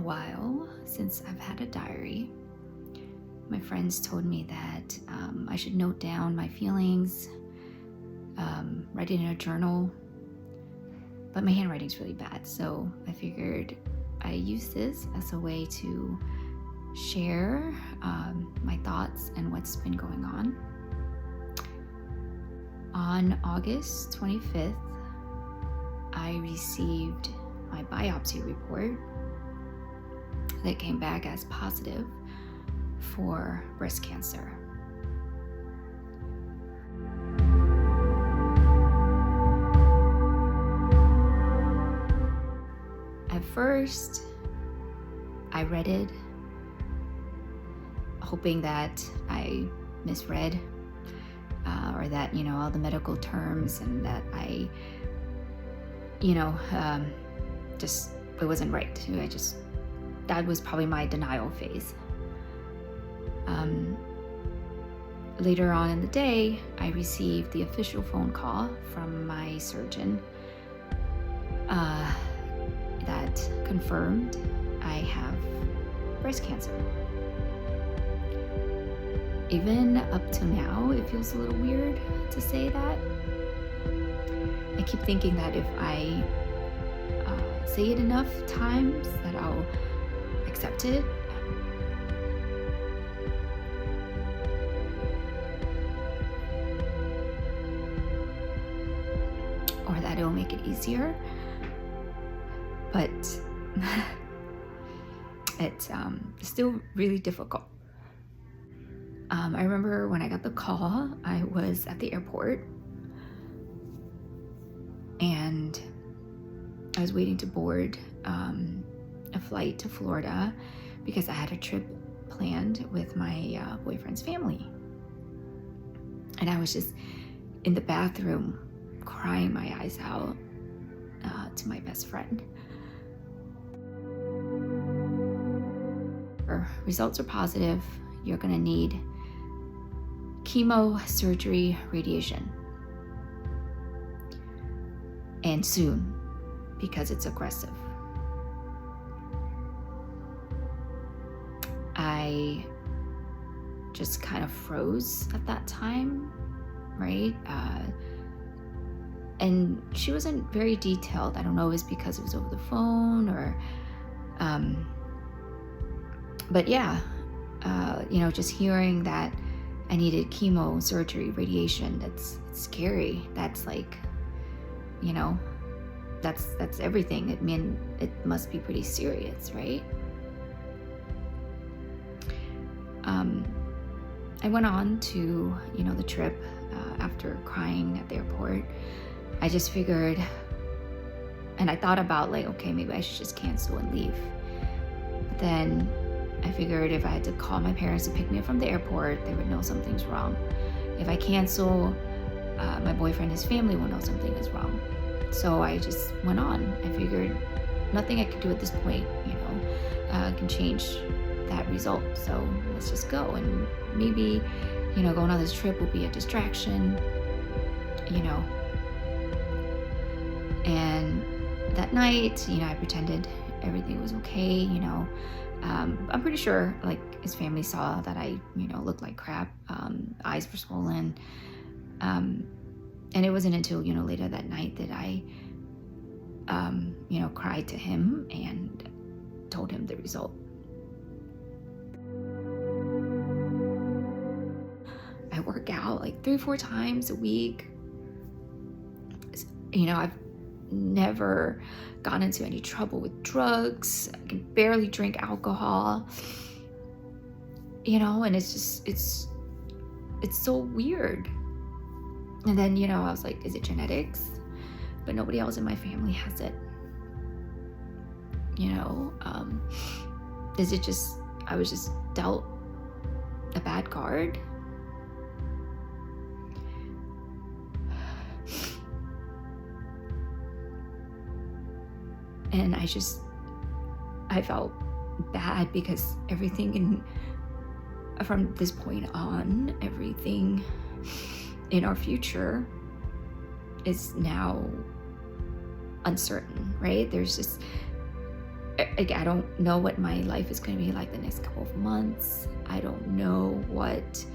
while since I've had a diary. My friends told me that I should note down my feelings, write it in a journal, but my handwriting's really bad, so I figured I use this as a way to share my thoughts and what's been going on. On August 25th, I received my biopsy report that came back as positive for breast cancer. At first, I read it, hoping that I misread or that, all the medical terms and that I, just, it wasn't right. That was probably my denial phase. Later on in the day, I received the official phone call from my surgeon that confirmed I have breast cancer. Even up to now, it feels a little weird to say that. I keep thinking that if I say it enough times, that I'll accept it. Or that it'll make it easier. But it's still really difficult. I remember when I got the call, I was at the airport and I was waiting to board a flight to Florida because I had a trip planned with my boyfriend's family. And I was just in the bathroom crying my eyes out to my best friend. Results are positive. You're gonna need chemo, surgery, radiation. And soon, because it's aggressive. I just kind of froze at that time, right? And she wasn't very detailed. I don't know if it's because it was over the phone or, but yeah, just hearing that I needed chemo, surgery, radiation, it's scary. That's like, that's everything. It mean it must be pretty serious, right? I went on to, the trip after crying at the airport. I just figured, and I thought about okay, maybe I should just cancel and leave. But then I figured if I had to call my parents to pick me up from the airport, they would know something's wrong. If I cancel, my boyfriend, his family will know something is wrong. So I just went on. I figured nothing I could do at this point, can change that result. So let's just go. And maybe, going on this trip will be a distraction, And that night, I pretended everything was okay, I'm pretty sure his family saw that I, looked like crap. Eyes were swollen. And it wasn't until, later that night that I, cried to him and told him the result. I work out 3 or 4 times a week. I've never gotten into any trouble with drugs. I can barely drink alcohol. And it's so weird. And then, I was like, is it genetics? But nobody else in my family has it. Is it just, I was just dealt a bad card? And I felt bad because everything from this point on, everything in our future is now uncertain, right? There's just, I don't know what my life is going to be like the next couple of months. I don't know what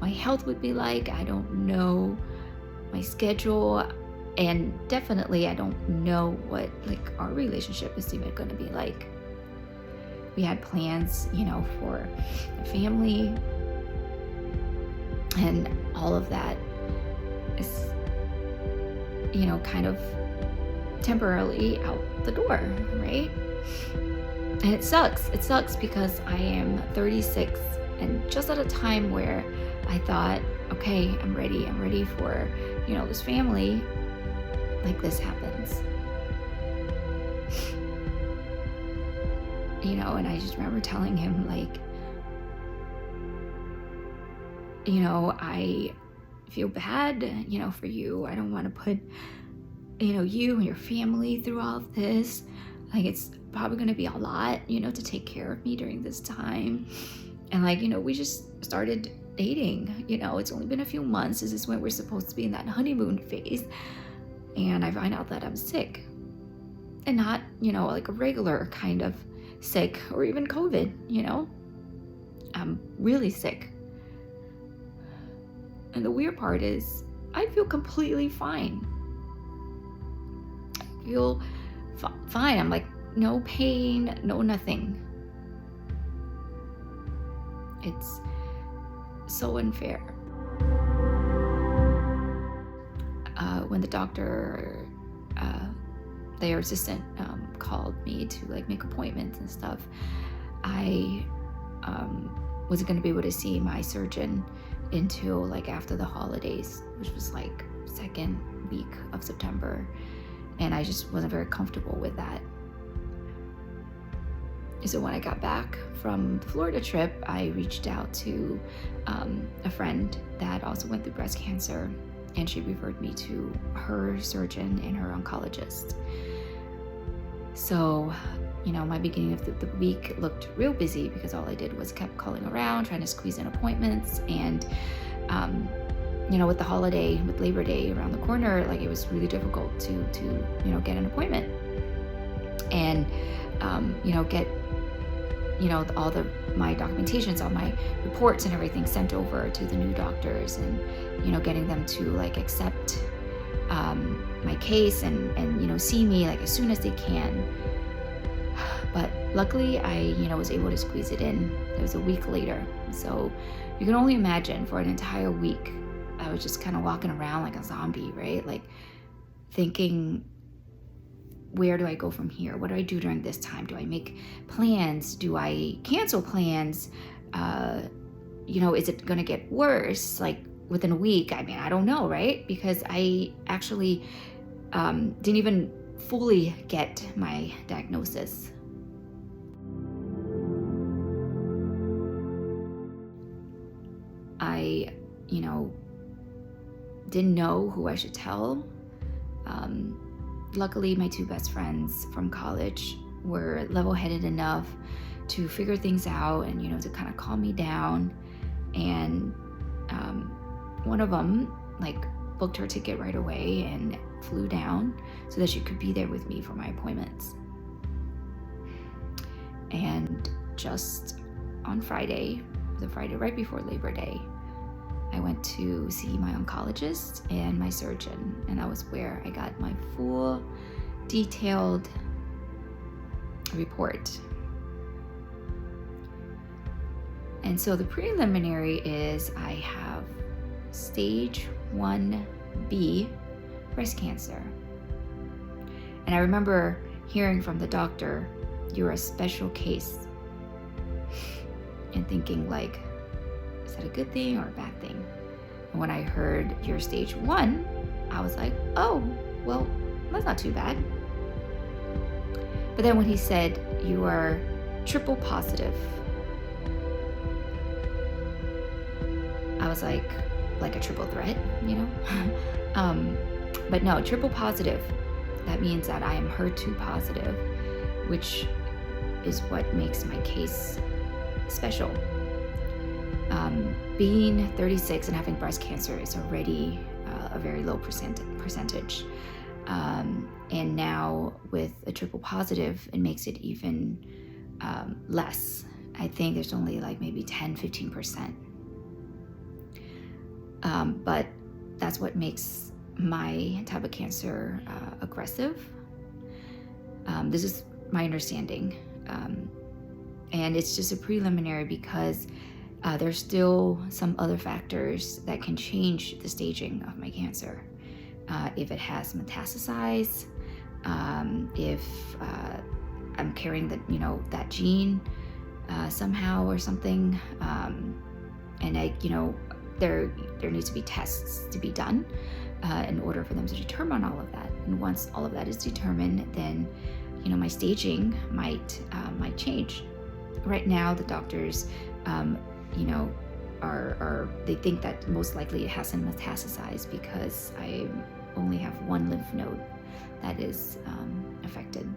my health would be like. I don't know my schedule. And definitely I don't know what like our relationship is even going to be like. We had plans, for a family, and all of that is, kind of temporarily out the door, right? And it sucks. It sucks because I am 36 and just at a time where I thought, okay, I'm ready for, this family, like this happens. And I just remember telling him, like, I feel bad, for you. I don't want to put, you and your family through all of this. Like, it's probably going to be a lot, to take care of me during this time. And like, we just started dating, it's only been a few months. This is when we're supposed to be in that honeymoon phase. And I find out that I'm sick, and not, like a regular kind of sick or even COVID, I'm really sick. And the weird part is I feel completely fine. I feel fine. I'm like, no pain, no nothing. It's so unfair. When the doctor, their assistant, called me to like make appointments and stuff, I wasn't going to be able to see my surgeon until like after the holidays, which was like second week of September, and I just wasn't very comfortable with that. So when I got back from the Florida trip, I reached out to a friend that also went through breast cancer, and she referred me to her surgeon and her oncologist. So, my beginning of the week looked real busy because all I did was kept calling around, trying to squeeze in appointments. And, with the holiday, with Labor Day around the corner, like it was really difficult to get an appointment and, get, all my documentations, all my reports and everything sent over to the new doctors, and, getting them to like accept my case and see me like as soon as they can. But luckily I was able to squeeze it in. It was a week later, so you can only imagine for an entire week I was just kind of walking around like a zombie, right? Like thinking, where do I go from here? What do I do during this time? Do I make plans? Do I cancel plans? Is it gonna get worse like within a week? I mean, I don't know, right? Because I actually didn't even fully get my diagnosis. I, didn't know who I should tell. Luckily, my two best friends from college were level-headed enough to figure things out and, to kind of calm me down. And one of them, like, booked her ticket right away and flew down so that she could be there with me for my appointments. And just on Friday, the Friday right before Labor Day, I went to see my oncologist and my surgeon, and that was where I got my full detailed report. And so the preliminary is I have stage 1B breast cancer. And I remember hearing from the doctor, "You're a special case," and thinking like, is that a good thing or a bad thing? And when I heard you're stage 1, I was like, oh, well, that's not too bad. But then when he said you are triple positive, I was like a triple threat, but no, triple positive, that means that I am HER2 positive, which is what makes my case special. Being 36 and having breast cancer is already a very low percentage. And now with a triple positive, it makes it even less. I think there's only like maybe 10-15%. But that's what makes my type of cancer aggressive. This is my understanding. And it's just a preliminary because there's still some other factors that can change the staging of my cancer. If it has metastasized, if I'm carrying that gene somehow or something, and there needs to be tests to be done in order for them to determine all of that. And once all of that is determined, then my staging might change. Right now, the doctors, they think that most likely it hasn't metastasized because I only have one lymph node that is affected.